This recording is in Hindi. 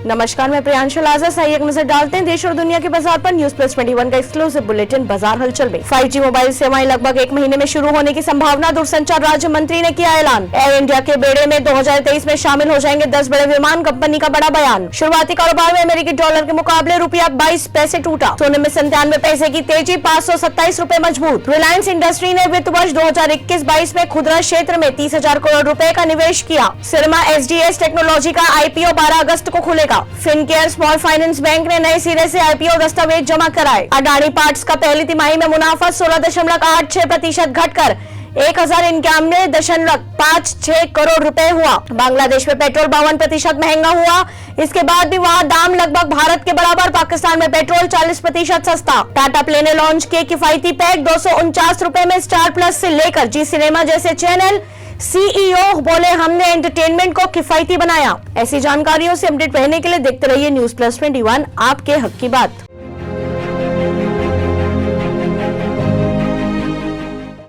नमस्कार, मैं प्रियांशु लाजा। सही एक नजर डालते हैं देश और दुनिया के बाजार पर। न्यूज प्लस 21 का एक्सक्लूसिव बुलेटिन बाजार हलचल में। 5G मोबाइल सेवाएं लगभग 1 महीने में शुरू होने की संभावना, दूरसंचार राज्य मंत्री ने किया ऐलान। एयर इंडिया के बेड़े में 2023 में शामिल हो जाएंगे 10 बड़े विमान, कंपनी का बड़ा बयान। शुरुआती कारोबार में अमेरिकी डॉलर के मुकाबले रुपया 22 पैसे टूटा। सोने में 97 पैसे की तेजी, 527 रुपए मजबूत। रिलायंस इंडस्ट्री ने वित्त वर्ष 2021-22 में खुदरा क्षेत्र में 30,000 करोड़ रुपए का निवेश किया। सिरमा SDS टेक्नोलॉजी का IPO 12 अगस्त को खुलेगा। फिनकेयर स्मॉल फाइनेंस बैंक ने नए सिरे से IPO दस्तावेज जमा कराए। अडानी पार्ट्स का पहली तिमाही में मुनाफा 16.86% घटकर 1091.56 करोड़ रुपए हुआ। बांग्लादेश में पेट्रोल 52% महंगा हुआ। इसके बाद भी वहां दाम लगभग भारत के बराबर। पाकिस्तान में पेट्रोल 40% सस्ता। टाटा प्ले ने लॉन्च किए किफायती पैक 249 रुपए में स्टार प्लस से लेकर जी सिनेमा जैसे चैनल। CEO बोले, हमने एंटरटेनमेंट को किफायती बनाया। ऐसी जानकारियों से अपडेट रहने के लिए देखते रहिए न्यूज प्लस 21, आपके हक की बात।